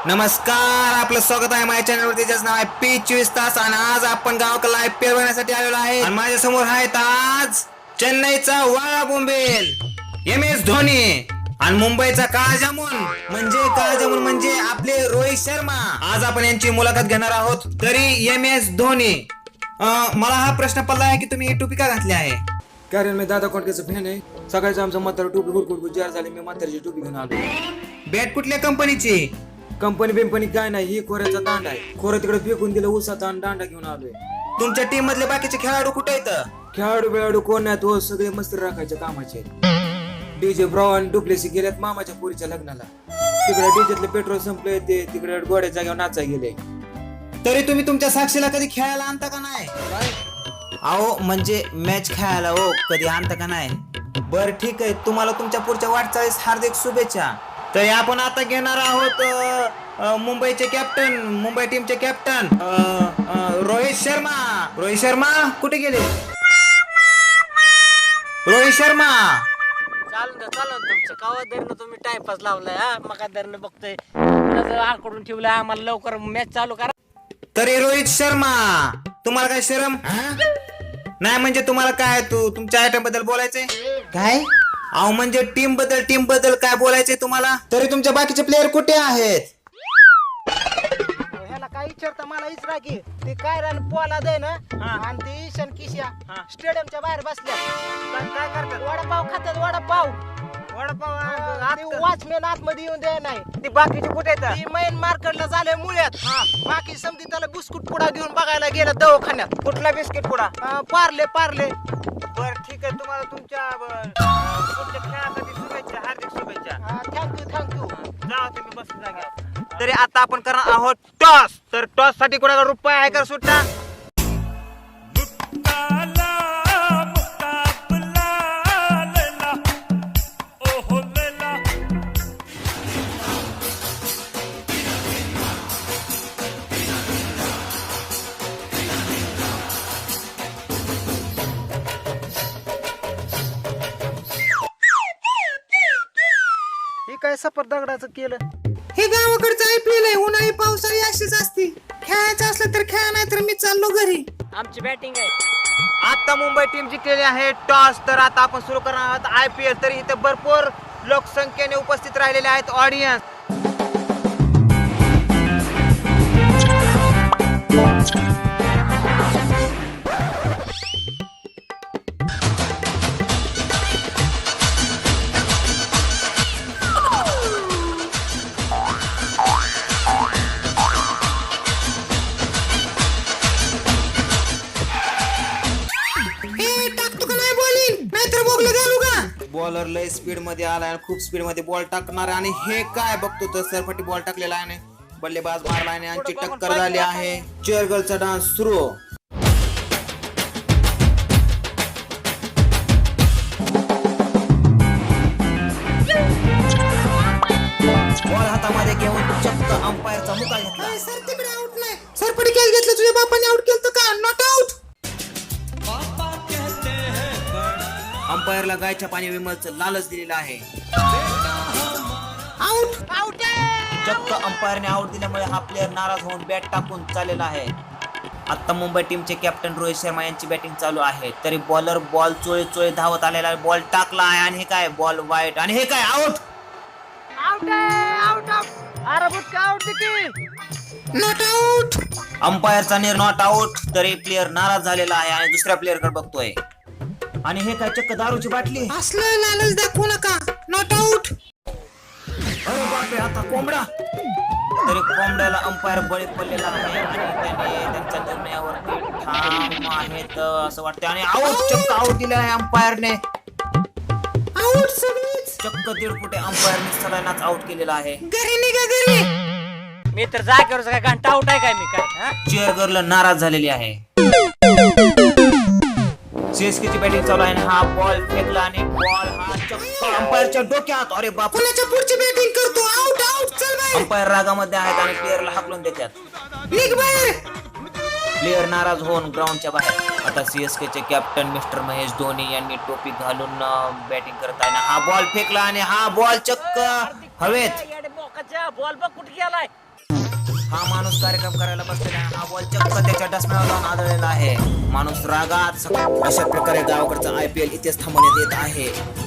नमस्कार, आपलं स्वागत आहे माझ्या चॅनलवरती, ज्याचं नाव आहे P24 आणि आज आपण गावाकडला IPL बघण्यासाठी आलेलो आहे आणि माझ्या समोर आहेत आज चेन्नईचा वाळा बोंबेल MS धोनी आणि मुंबईचा काळजामुन म्हणजे आपले रोहित शर्मा. आज आपण यांची मुलाखत घेणार आहोत. तरी MS धोनी, मला हा प्रश्न पडला आहे की तुम्ही ही टोपी का घातली आहे? कारण मी दादा कोंडकेचा फॅन आहे. सकाळचं आमचं म्हातारा टोपी हुडकुड जार झाली, मी म्हातारीची टोपी घेऊन आलो. बॅट कुठल्या कंपनीची? कंपनी बिंपनी काय नाही, ही खोऱ्याचा दांडा आहे. खोरं तिकडे फेकून दिलं उसाचा आणि दांडा घेऊन आलोय. तुमच्या टीम मधले बाकीचे खेळाडू कुठे आहेत? खेळाडू बिळाडू कोण नाही, तो सगळे मस्त राखायच्या कामाचे. डीजे ब्राव आणि डुप्लेसी गेल्यात मामाच्या पोरीच्या लग्नाला. तिकडे डीजेतले पेट्रोल संपले, ते तिकडे गोड्या जागेवर नाचाय गेले. तरी तुम्ही तुमच्या साक्षीला कधी खेळायला आणता का नाही? अहो म्हणजे मॅच खेळायला हो कधी आणता का नाही? बर ठीक आहे, तुम्हाला तुमच्या पुढच्या वाटचालीस हार्दिक शुभेच्छा. तरी आपण आता घेणार आहोत मुंबईचे कॅप्टन, मुंबई टीमचे कॅप्टन रोहित शर्मा. रोहित शर्मा कुठे गेले? रोहित शर्मा चालून तुमचं कावा दरनं तुम्ही टाइमपास लावलाय. मका दरनं बघतोय कुणाचं आकडून ठेवलं. आम्हाला लवकर मॅच चालू करा. तरी रोहित शर्मा, तुम्हाला काय शरम नाही? म्हणजे तुम्हाला काय तुमच्या आयटम बद्दल बोलायचंय काय? अहो म्हणजे टीम बद्दल काय बोलायचंय तुम्हाला? तरी तुमच्या बाकीचे प्लेयर कुठे आहेत? ह्याला काय विचारता मला विचारा की ते काय रान पोला दे ना आणि ते ईशान किशिया स्टेडियमच्या बाहेर बसल्या. काय करतात? वडापाव खातात. वडापाव वॉचमॅन आतमध्ये येऊन द्या नाही. ते बाकीचे कुठे आहेत? मेन मार्केटला झाले मुळ्यात. बाकी समधी त्याला बिस्कुट पुडा घेऊन बघायला गेला दवाखान्यात. कुठला बिस्किट पुडा? पार्ले. बर ठीक आहे, तुम्हाला तुमच्या पुढच्या खेळासाठी शुभेच्छा, हार्दिक शुभेच्छा. थँक्यू. जा तुम्ही बस जागा. तरी आता आपण करणार आहोत टॉस. तर टॉस साठी कोणाला रुपये आहे का सुट्टा? काय सफर दगडाचं केलं? हे गावाकडचं IPL आहे, उन्हाळी पावसाळी अशीच असते. खेळायचं असलं तर खेळा, नाही तर मी चाललो घरी. आमची बॅटिंग आहे. आता मुंबई टीम जिंकलेली आहे टॉस. तर आता आपण सुरू करणार आहोत IPL. तरी इथे भरपूर लोकसंख्येने उपस्थित राहिलेले आहेत ऑडियन्स. बॉलर लय स्पीड मध्ये आलाय आणि खूप स्पीड मध्ये बॉल टाकणार आणि हे काय बघतो तर सरपटी बॉल टाकलेला आहे. बल्लेबाज मारला आणि यांची टक्कर झाली आहे. चेअरगर्लचा डान्स सुरू. बॉल हातामध्ये घेऊन चक्क अंपायरचा मुका घेतला. सर तिकडे आउट नाही. सरपटी कॅच घेतलं, तुझ्या बापाने आउट केलं का? Not out. अंपायरला गायच्या पाणी विमलचं लालच दिलेलं आहे. आउट. चक्क अंपायरने आउट दिल्यामुळे हा प्लेअर नाराज होऊन बॅट टाकून चाललेला आहे. आता मुंबई टीमचे कॅप्टन रोहित शर्मा यांची बॅटिंग चालू आहे. तरी बॉलर बॉल चोळी धावत आलेला आहे. बॉल टाकला आहे आणि हे काय? बॉल वाईट आणि हे काय? आउट. अरे बुटका आउट की नॉट आउट. अंपायरचा निर्णय नॉट आउट. तरी प्लेअर नाराज झालेला आहे आणि दुसऱ्या प्लेअर कडे बघतोय. आणि हे काय? चक्क दारूची बाटली. असलं लालच दाखवू नका. Not out. अरे बापरे, आता कोंबडा. तरी कोंबड्याला अंपायर बळी पडलेला आहे आणि त्याने त्यांच्या निर्णयावर ठाम आहेत असं वाटतं. आणि आउट. चक्क आउट दिला आहे अंपायरने. आउट. चक्क 1.5 फुटे अंपायरने सगळ्यांनाच आउट केलेला आहे. घरी निघा घरी. मी तर जागेवर काय घंटा आउट आहे काय? मी काय चेअर गर्ल नाराज झालेली आहे. CSK ची बॅटिंग चालू आहे आणि हा बॉल फेकला आणि बॉल हा चक्क अंपायरच्या डोक्यात. अरे बाप, कोणाच्या पुढची बॅटिंग करतो? आउट. चल बाहेर. अंपायर रागामध्ये आहेत आणि प्लेअरला हाकलून देतात. निघ बाहेर. प्लेअर नाराज होऊन ग्राउंडच्या बाहेर. आता CSK चे कॅप्टन मिस्टर महेश धोनी यांनी टोपी घालून बॅटिंग करत आहे. हा बॉल फेकला आणि हा बॉल चक्क हवेत. बॉल बघ कुठे गेलाय. हा माणूस कार्यक्रम करायला बसलेला आहे. हा बॉल चक्क त्याच्या डसम्यावर जाऊन आदळलेला आहे. माणूस रागात अशा प्रकारे गावाकडचा IPL इथेच थांबवण्यात येत आहे.